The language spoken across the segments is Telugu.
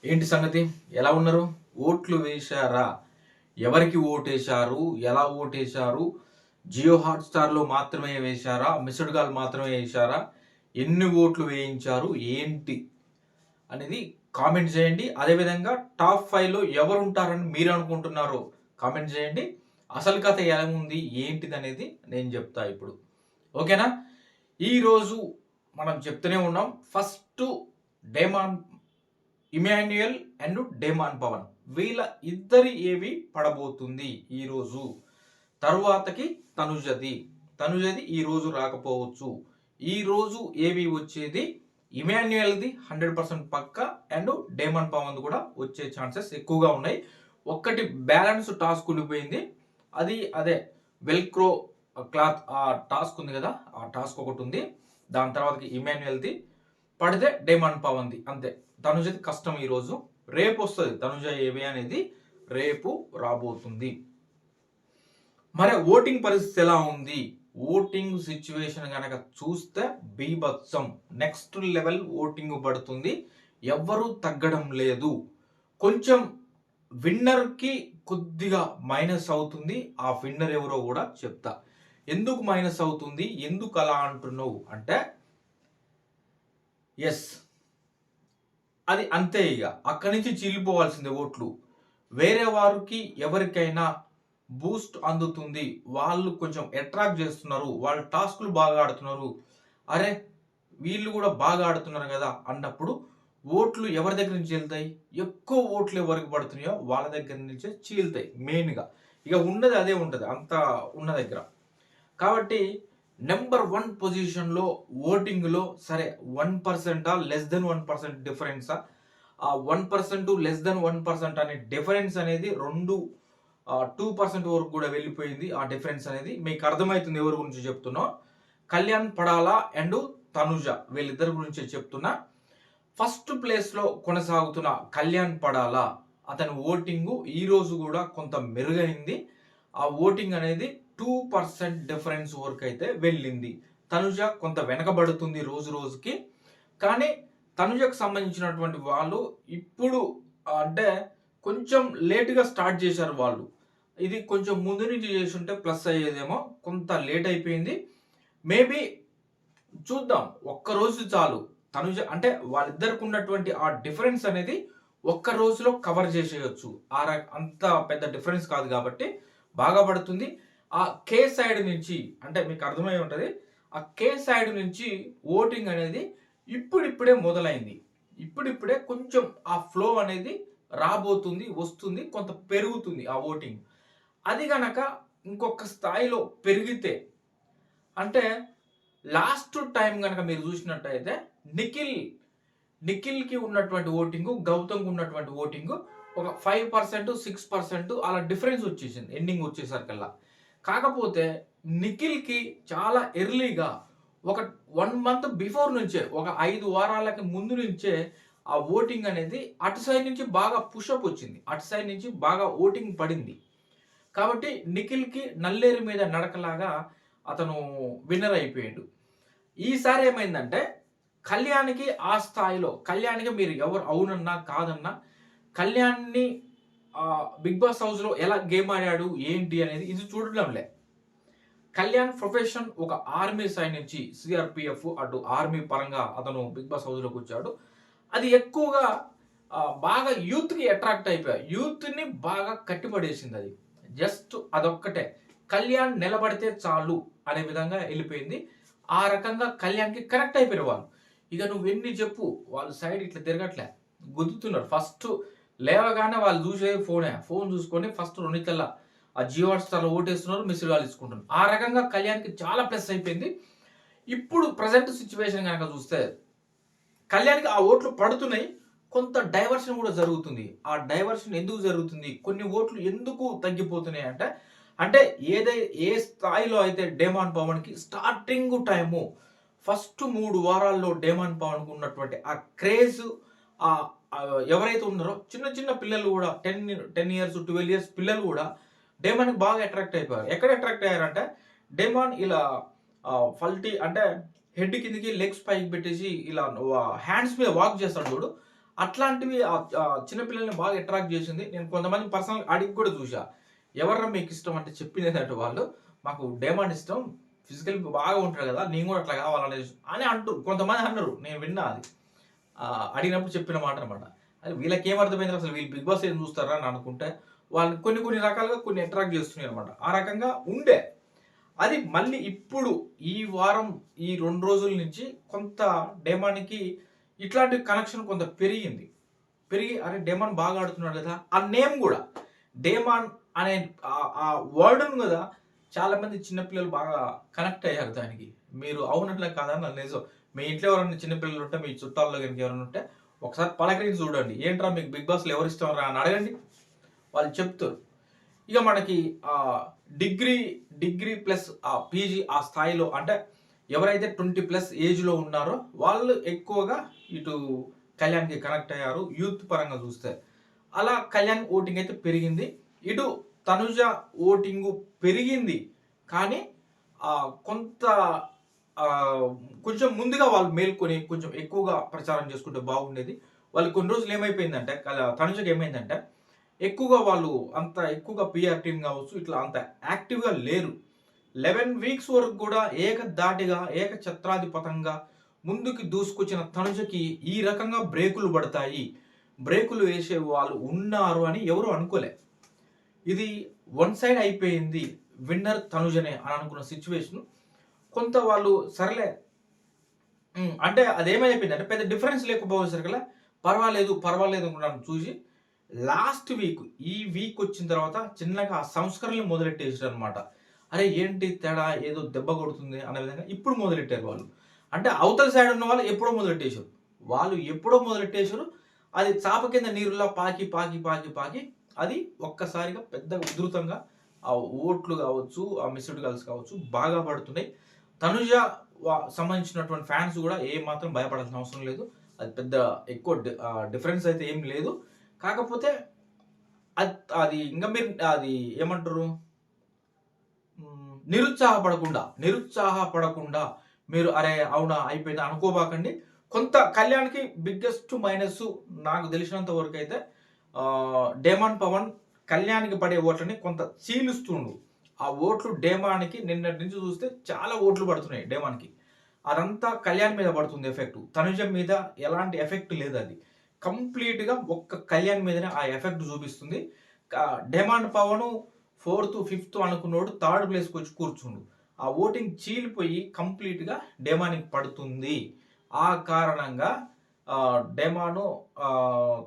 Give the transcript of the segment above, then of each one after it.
ఏంటి సంగతి? ఎలా ఉన్నారు? ఓట్లు వేశారా? ఎవరికి ఓటేశారు? ఎలా ఓటేశారు? జియో హాట్‌స్టార్‌లో మాత్రమే వేశారా? మిస్డ్ కాల్ మాత్రమే వేశారా? ఎన్ని ఓట్లు వేయించారు? ఏంటి? అనేది కామెంట్ చేయండి. అదేవిధంగా టాప్ 5లో ఎవరుంటారని మీరు అనుకుంటున్నారో కామెంట్ చేయండి. అసలు కథ ఎలా ఉంది? ఏంటిదనేది నేను చెప్తా ఇప్పుడు. ఓకేనా? ఈరోజు మనం చెప్తూనే ఉన్నాం. First Demon Emmanuel and Demon Pavan వీళ్ళ ఇద్దరి ఏవి పడబోతుంది ఈరోజు. తరువాతకి తనుజది ఈరోజు రాకపోవచ్చు. ఈరోజు ఏవి వచ్చేది ఇమాన్యుయల్ది 100% పక్క అండ్ డేమాన్ పవన్ కూడా వచ్చే ఛాన్సెస్ ఎక్కువగా ఉన్నాయి. ఒక్కటి బ్యాలెన్స్ టాస్క్ ఉండిపోయింది. అదే వెల్క్రో క్లాత్ ఆ టాస్క్ ఉంది కదా, ఆ టాస్క్ ఒకటి ఉంది. దాని తర్వాతకి ఇమాన్యుయల్ది పడితే డేమాన్ పవన్ది అంతే. తనుజది కష్టం ఈరోజు. రేపు వస్తుంది తనుజ ఏవి అనేది, రేపు రాబోతుంది. మరి ఓటింగ్ పరిస్థితి ఎలా ఉంది? ఓటింగ్ సిచ్యువేషన్ కనుక చూస్తే బీభత్సం, నెక్స్ట్ లెవెల్ ఓటింగ్ పడుతుంది. ఎవ్వరూ తగ్గడం లేదు. కొంచెం విన్నర్కి కొద్దిగా మైనస్ అవుతుంది. ఆ విన్నర్ ఎవరో కూడా చెప్తా. ఎందుకు మైనస్ అవుతుంది, ఎందుకు అలా అంటున్నావు అంటే, ఎస్ అది అంతే. ఇక అక్కడి నుంచి చీలిపోవాల్సిందే ఓట్లు. వేరే వారికి ఎవరికైనా బూస్ట్ అందుతుంది, వాళ్ళు కొంచెం అట్రాక్ట్ చేస్తున్నారు, వాళ్ళ టాస్క్లు బాగా ఆడుతున్నారు, అరే వీళ్ళు కూడా బాగా ఆడుతున్నారు కదా అన్నప్పుడు ఓట్లు ఎవరి దగ్గర నుంచి వెళ్తాయి? ఎక్కువ ఓట్లు ఎవరికి పడుతున్నాయో వాళ్ళ దగ్గర నుంచే చీలుతాయి మెయిన్గా. ఇక ఉన్నది అదే ఉంటుంది అంత ఉన్న దగ్గర. కాబట్టి నెంబర్ 1 పొజిషన్లో ఓటింగ్లో సరే 1%, లెస్ దెన్ 1% డిఫరెన్సా? ఆ 1% లెస్ దెన్ 1% అనే డిఫరెన్స్ అనేది 2% వరకు కూడా వెళ్ళిపోయింది. ఆ డిఫరెన్స్ అనేది మీకు అర్థమవుతుంది ఎవరి గురించి చెప్తున్నా. కళ్యాణ్ పడాలా అండ్ తనుజ వీళ్ళిద్దరి గురించి చెప్తున్నా. ఫస్ట్ ప్లేస్లో కొనసాగుతున్న కళ్యాణ్ పడాలా, అతని ఓటింగు ఈరోజు కూడా కొంత మెరుగైంది. ఆ ఓటింగ్ అనేది 2% డిఫరెన్స్ వరకు అయితే వెళ్ళింది. తనుజ కొంత వెనకబడుతుంది రోజు రోజుకి. కానీ తనుజకు సంబంధించినటువంటి వాళ్ళు ఇప్పుడు అంటే కొంచెం లేటుగా స్టార్ట్ చేశారు వాళ్ళు. ఇది కొంచెం ముందు నుంచి చేసుంటే ప్లస్ అయ్యేదేమో, కొంత లేట్ అయిపోయింది. మేబీ చూద్దాం, ఒక్క రోజు చాలు. తనుజ అంటే వాళ్ళిద్దరికి ఉన్నటువంటి ఆ డిఫరెన్స్ అనేది ఒక్క రోజులో కవర్ చేసేయచ్చు. అంత పెద్ద డిఫరెన్స్ కాదు కాబట్టి బాగా పడుతుంది. ఆ కే సైడ్ నుంచి అంటే మీకు అర్థమై ఉంటుంది, ఆ కే సైడ్ నుంచి ఓటింగ్ అనేది ఇప్పుడిప్పుడే మొదలైంది. ఇప్పుడిప్పుడే కొంచెం ఆ ఫ్లో అనేది రాబోతుంది, వస్తుంది, కొంత పెరుగుతుంది ఆ ఓటింగ్. అది గనక ఇంకొక స్థాయిలో పెరిగితే అంటే లాస్ట్ టైం కనుక మీరు చూసినట్టయితే నిఖిల్కి ఉన్నటువంటి ఓటింగు, గౌతమ్కి ఉన్నటువంటి ఓటింగు ఒక 5%, 6% అలా డిఫరెన్స్ వచ్చేసింది ఎండింగ్ వచ్చేసరికల్లా. కాకపోతే నిఖిల్కి చాలా ఎర్లీగా ఒక 1 మంత్ బిఫోర్ నుంచే, ఒక 5 వారాలకి ముందు నుంచే ఆ ఓటింగ్ అనేది అటు సైడ్ నుంచి బాగా పుషప్ వచ్చింది. అటు సైడ్ నుంచి బాగా ఓటింగ్ పడింది. కాబట్టి నిఖిల్కి నల్లేరు మీద నడకలాగా అతను విన్నర్ అయిపోయాడు. ఈసారి ఏమైందంటే కళ్యాణ్కి ఆ స్థాయిలో, కళ్యాణ్కి మీరు ఎవరు అవునన్నా కాదన్నా కళ్యాణ్ని బిగ్ బాస్ హౌస్లో ఎలా గేమ్ ఆడాడు ఏంటి అనేది ఇది చూడడంలే. కళ్యాణ్ ప్రొఫెషన్ ఒక ఆర్మీ సైడ్ నుంచి సిఆర్పిఎఫ్ అటు ఆర్మీ పరంగా అతను బిగ్ బాస్ హౌస్లోకి వచ్చాడు. అది ఎక్కువగా బాగా యూత్కి అట్రాక్ట్ అయిపోయాయి. యూత్ని బాగా కట్టిపడేసింది అది. జస్ట్ అదొక్కటే, కళ్యాణ్ నిలబడితే చాలు అనే విధంగా వెళ్ళిపోయింది. ఆ రకంగా కళ్యాణ్కి కనెక్ట్ అయిపోయారు వాళ్ళు. ఇక నువ్వు ఎన్ని చెప్పు, వాళ్ళు సైడ్ ఇట్లా తిరగట్లే, గుద్దుతున్నారు. ఫస్ట్ లేవగానే వాళ్ళు చూసేది ఫోన్ చూసుకొని ఫస్ట్ రెండిట్ల ఆ జియో హాట్‌స్టార్‌లో ఓటేస్తున్నారు, మిస్డ్ కాల్ ఇచ్చుకుంటున్నారు. ఆ రకంగా కళ్యాణ్కి చాలా ప్లస్ అయిపోయింది. ఇప్పుడు ప్రజెంట్ సిచ్యువేషన్ కనుక చూస్తే కళ్యాణ్కి ఆ ఓట్లు పడుతున్నాయి, కొంత డైవర్షన్ కూడా జరుగుతుంది. ఆ డైవర్షన్ ఎందుకు జరుగుతుంది, కొన్ని ఓట్లు ఎందుకు తగ్గిపోతున్నాయి అంటే ఏ స్థాయిలో అయితే డేమాన్ పవన్కి స్టార్టింగ్ టైము ఫస్ట్ 3 వారాల్లో డేమాన్ పవన్కి ఉన్నటువంటి ఆ క్రేజ్, ఎవరైతే ఉన్నారో చిన్న చిన్న పిల్లలు కూడా 10 ఇయర్స్ 12 ఇయర్స్ పిల్లలు కూడా డేమాన్కి బాగా అట్రాక్ట్ అయిపోయారు. ఎక్కడ అట్రాక్ట్ అయ్యారంటే, డేమాన్ ఇలా ఫల్టీ అంటే హెడ్ కిందికి లెగ్స్ పైకి పెట్టేసి ఇలా హ్యాండ్స్ మీద వాక్ చేస్తాడు చూడు, అట్లాంటివి చిన్న పిల్లల్ని బాగా అట్రాక్ట్ చేసింది. నేను కొంతమంది పర్సనల్‌గా అడిగి కూడా చూసా. ఎవర్రా మీకిష్టం అంటే చెప్పిందేంటంటే వాళ్ళు, మాకు డేమాన్ ఇష్టం. ఫిజికల్ బాగా ఉంటాడు కదా! నేను కూడా అట్లా కావాలనేసి అని కొంతమంది అన్నారు. నేను విన్నా అది. అడిగినప్పుడు చెప్పిన మాట అనమాట. అది వీళ్ళకేమర్థమైందిరా అసలు వీళ్ళు 'బిగ్ బాస్' ఏం చూస్తారా అని అనుకుంటే, వాళ్ళని కొన్ని కొన్ని రకాలుగా కొన్ని అట్రాక్ట్ చేస్తున్నాయన్నమాట. ఆ రకంగా ఉండే. అది మళ్ళీ ఇప్పుడు ఈ వారం, ఈ 2 రోజుల నుంచి కొంత డేమాన్‌కి ఇట్లాంటి కనెక్షన్ కొంత పెరిగింది. పెరిగి అరే! డేమాన్ బాగా ఆడుతున్నాడు కదా! ఆ నేమ్ గూడా డేమాన్ అనే ఆ వర్డ్‌ను గదా! చాలామంది చిన్న పిల్లలు బాగా కనెక్ట్ అయ్యారు దానికి. మీరు అవునట్లే కాదా నాకు నిజం. మీ ఇంట్లో ఎవరైనా చిన్న పిల్లలు ఉంటే, మీ చుట్టాల్లో గనుక ఎవరైనా ఉంటే ఒకసారి పలకరించి చూడండి. ఏంట్రా మీకు 'బిగ్ బాస్‌లో' ఎవరిష్టం రా అని అడగండి. వాళ్ళు చెప్తారు. ఇక మనకి డిగ్రీ, డిగ్రీ ప్లస్ పీజీ ఆ స్థాయిలో అంటే ఎవరైతే 20+ ఏజ్‌లో ఉన్నారో వాళ్ళు ఎక్కువగా ఇటు కళ్యాణ్‌కి కనెక్ట్ అయ్యారు. యూత్ పరంగా చూస్తే. అలా కళ్యాణ్ ఓటింగ్ అయితే పెరిగింది. ఇటు తనుజ ఓటింగు పెరిగింది. కానీ కొంత కొంచెం ముందుగా వాళ్ళు మేల్కొని కొంచెం ఎక్కువగా ప్రచారం చేసుకుంటే బాగుండేది. వాళ్ళు కొన్ని రోజులు ఏమైపోయిందంటే తనుజకి ఏమైందంటే ఎక్కువగా వాళ్ళు అంత ఎక్కువగా పీఆర్ టీమ్ కావచ్చు ఇట్లా అంత యాక్టివ్‌గా లేరు. 11 వీక్స్ వరకు కూడా ఏకధాటిగా, ఏకఛత్రాధిపతంగా ముందుకు దూసుకొచ్చిన తనుజకి ఈ రకంగా బ్రేకులు పడతాయి. బ్రేకులు వేసే వాళ్ళు ఉన్నారు అని ఎవరు అనుకోలే. ఇది వన్ సైడ్ అయిపోయింది. విన్నర్ తనుజనే అని అనుకున్న సిట్యుయేషన్ కొంత వాళ్ళు సర్లే అంటే అదేమైపోయిందంటే పెద్ద డిఫరెన్స్ లేకపోయేసరికల్లా పర్వాలేదు, పర్వాలేదు అనుకున్నాను చూసి లాస్ట్ వీక్ ఈ వీక్ వచ్చిన తర్వాత చిన్నగా ఆ సంస్కరణలు మొదలెట్టేసారనమాట. అరే! ఏంటి తేడా ఏదో దెబ్బ కొడుతుంది అనే విధంగా ఇప్పుడు మొదలెట్టారు వాళ్ళు. అంటే అవతల సైడ్ ఉన్న వాళ్ళు ఎప్పుడో మొదలెట్టేసారు. వాళ్ళు ఎప్పుడో మొదలెట్టేసారు. అది చాప కింద నీరులా పాకి, పాకి, పాకి, పాకి అది ఒక్కసారిగా పెద్ద ఉధృతంగా ఆ ఓట్లు కావచ్చు, ఆ మిస్డ్ కాల్స్ కావచ్చు బాగా పడుతున్నాయి. తనుజ సంబంధించినటువంటి ఫ్యాన్స్ కూడా ఏమాత్రం భయపడాల్సిన అవసరం లేదు. అది పెద్ద ఎక్కువ డిఫరెన్స్ అయితే ఏం లేదు. కాకపోతే అది ఇంకా మీరు అది ఏమంటారు? నిరుత్సాహపడకుండా మీరు అరే! అవునా అయిపోయిందా అనుకోబాకండి. కొంత కళ్యాణ్‌కి బిగ్గెస్ట్ మైనస్ నాకు తెలిసినంత వరకైతే డేమాన్ పవన్ కళ్యాణ్‌కి పడే ఓట్లని కొంత చీలుస్తుండు. ఆ ఓట్లు డేమాన్‌కి నిన్నటి నుంచి చూస్తే చాలా ఓట్లు పడుతున్నాయి డేమాన్‌కి. అదంతా కళ్యాణ్ మీద పడుతుంది ఎఫెక్ట్. తనుజ మీద ఎలాంటి ఎఫెక్ట్ లేదది. కంప్లీట్‌గా ఒక్క కళ్యాణ్ మీదనే ఆ ఎఫెక్ట్ చూపిస్తుంది. డేమాన్ పవను ఫోర్త్, ఫిఫ్త్ అనుకున్నోడు థర్డ్ ప్లేస్‌కొచ్చి కూర్చుండు. ఆ ఓటింగ్ చీలిపోయి కంప్లీట్‌గా డేమాన్‌కి పడుతుంది. ఆ కారణంగా డేమాను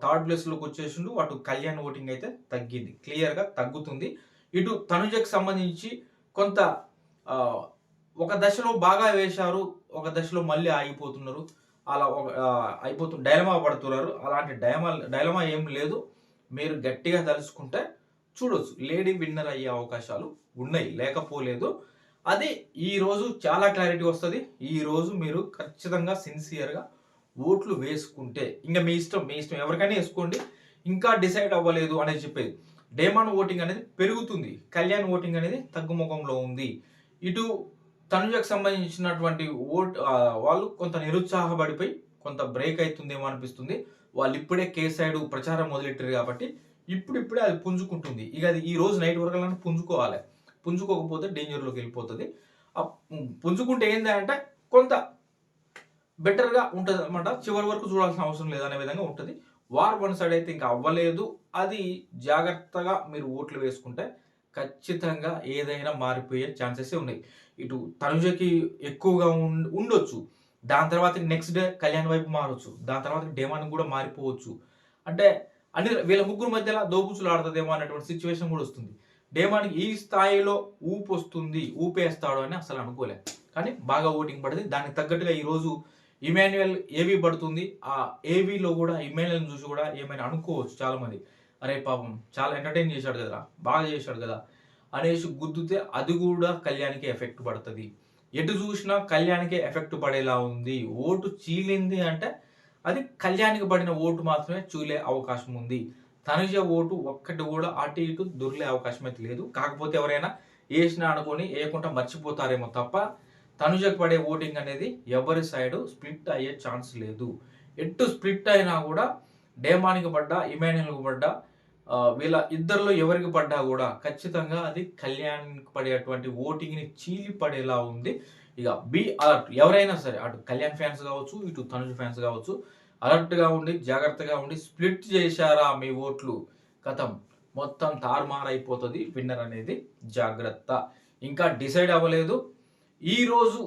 థర్డ్ ప్లేస్‌లోకొచ్చేసిండు. అటు కళ్యాణ్ ఓటింగ్ అయితే తగ్గింది. క్లియర్‌గా తగ్గుతుంది. ఇటు తనుజకి సంబంధించి కొంత ఆహ్, ఒక దశలో బాగా వేశారు. ఒక దశలో మళ్ళీ ఆగిపోతున్నారు. అలా ఒక డైలమా పడుతున్నారు. అలాంటి డైలమా ఏం లేదు. మీరు గట్టిగా తలుసుకుంటే చూడొచ్చు. లేడీ విన్నర్ అయ్యే అవకాశాలు ఉన్నాయి. లేకపోలేదు. అది ఈరోజు చాలా క్లారిటీ వస్తది. ఈరోజు మీరు ఖచ్చితంగా సిన్సియర్‌గా ఓట్లు వేసుకుంటే ఇంక మీ ఇష్టం. మీ ఇష్టం. ఎవరికైనా ఏసుకోండి. ఇంకా డిసైడ్ అవ్వలేదు అనేది చెప్పేది. డేమాన్ ఓటింగ్ అనేది పెరుగుతుంది. కళ్యాణ్ ఓటింగ్ అనేది తగ్గుముఖంలో ఉంది. ఇటు తనుజకు సంబంధించినటువంటి వాళ్ళు కొంత నిరుత్సాహపడిపోయి కొంత బ్రేక్ అయితుందేమో అనిపిస్తుంది. వాళ్ళు ఇప్పుడే సైడ్ ప్రచారం మొదలెట్టారు కాబట్టి ఇప్పుడిప్పుడే అది పుంజుకుంటుంది. ఇక అది ఈ రోజు నైట్ వరకల్లా పుంజుకోవాలి. పుంజుకోకపోతే డేంజర్‌లోకి వెళ్ళిపోతది. పుంజుకుంటే ఏందంటే కొంత బెటర్‌గా ఉంటదనమాట. చివరి వరకు చూడాల్సిన అవసరం లేదనే విధంగా ఉంటది. వార్ వన్ సైడ్ అయితే ఇంకా అవ్వలేదు. అది జాగ్రత్తగా మీరు ఓట్లు వేసుకుంటే ఖచ్చితంగా ఏదైనా మారిపోయే ఛాన్సెసే ఉన్నాయి. ఇటు తనుజకి ఎక్కువగా ఉండొచ్చు. దాని తర్వాత నెక్స్ట్ డే కళ్యాణ్ వైపు మారొచ్చు. దాని తర్వాత డేమాన్ కూడా మారిపోవచ్చు. అంటే వీళ్ళ ముగ్గురు మధ్యల దోబూచులాడుతదేమో అనేటువంటి సిట్యుయేషన్ కూడా వస్తుంది. డేమాన్‌కి ఈ స్థాయిలో ఊపొస్తుంది, ఊపేస్తాడు అని అసలు అనుకోలే. కానీ బాగా ఓటింగ్ పడింది. దానికి తగ్గట్టుగా ఈరోజు ఇమాన్యుయల్ ఏవీ పడుతుంది. ఆ ఏవీలో కూడా ఇమాన్యుయల్‌ని చూసి కూడా ఏమైనా అనుకోవచ్చు చాలామంది. అరే పాపం చాలా ఎంటర్‌టైన్ చేశాడు కదరా! బాగా చేశాడు కదా! అనేసి గుద్దుతే అది కూడా కళ్యాణ్‌కి ఎఫెక్ట్ పడతది. ఎటు చూసినా కళ్యాణ్‌కే ఎఫెక్ట్ పడేలా ఉంది. ఓటు చీలింది అంటే అది కళ్యాణ్‌కి పడిన ఓటు మాత్రమే చీలే అవకాశం ఉంది. తనుజ ఓటు ఒక్కటి కూడా అటు ఇటు దొర్లే అవకాశం అయితే లేదు. కాకపోతే ఎవరైనా ఏసినా అనుకోని ఏయకుండా మర్చిపోతారేమో తప్ప తనుజకు పడే ఓటింగ్ అనేది ఎవరి సైడు స్ప్లిట్ అయ్యే ఛాన్స్ లేదు. ఎటు స్ప్లిట్ అయినా కూడా డేమానికి పడ్డా, ఇమాన్యుల్‌కి పడ్డా వీళ్ళ ఇద్దరిలో ఎవరికి పడ్డా గూడా ఖచ్చితంగా అది కళ్యాణ్‌కి పడేటువంటి ఓటింగ్‌ని చీలి పడేలా ఉంది. ఇగ బీ అలర్ట్. ఎవరైనా సరే అటు కళ్యాణ్ ఫ్యాన్స్ గావచ్చు, ఇటు తనుజ్ ఫ్యాన్స్ గావచ్చు అలర్ట్‌గా ఉండి, జాగ్రత్తగా ఉండి స్ప్లిట్ చేశారా మీ ఓట్లు ఖతం. మొత్తం తారుమారైపోతది విన్నర్ అనేది జాగ్రత్త. ఇంకా డిసైడ్ అవ్వలేదు. ఈరోజు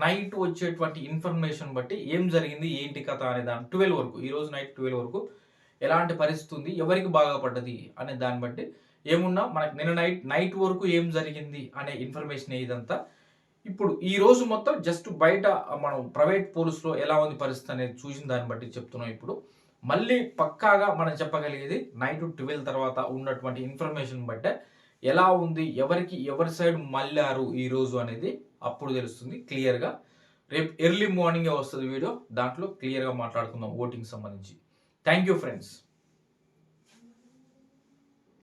నైట్ వచ్చేటువంటి ఇన్ఫర్మేషన్ బట్టి ఏం జరిగింది, ఏంటి కథ అనే దాని 12 వరకు ఈరోజు నైట్ 12 వరకు ఎలాంటి పరిస్థితి ఉంది, ఎవరికి బాగా పడ్డది అనే దాన్ని బట్టి ఏమున్నా మనకి నిన్న నైట్ వరకు ఏం జరిగింది అనే ఇన్ఫర్మేషన్ ఇదంతా. ఇప్పుడు ఈ రోజు మొత్తం జస్ట్ బయట మనం ప్రైవేట్ పోలీస్‌లో ఎలా ఉంది పరిస్థితి అనేది చూసిన దాన్ని బట్టి చెప్తున్నాం ఇప్పుడు. మళ్ళీ పక్కాగా మనం చెప్పగలిగేది నైట్ 12 తర్వాత ఉన్నటువంటి ఇన్ఫర్మేషన్ బట్టే ఎలా ఉంది, ఎవరి సైడ్ మళ్ళారు ఈరోజు అనేది అప్పుడు తెలుస్తుంది క్లియర్‌గా. రేపు ఎర్లీ మార్నింగే వస్తది వీడియో. దాంట్లో క్లియర్‌గా మాట్లాడుకుందాం ఓటింగ్‌కి సంబంధించి. Thank you friends.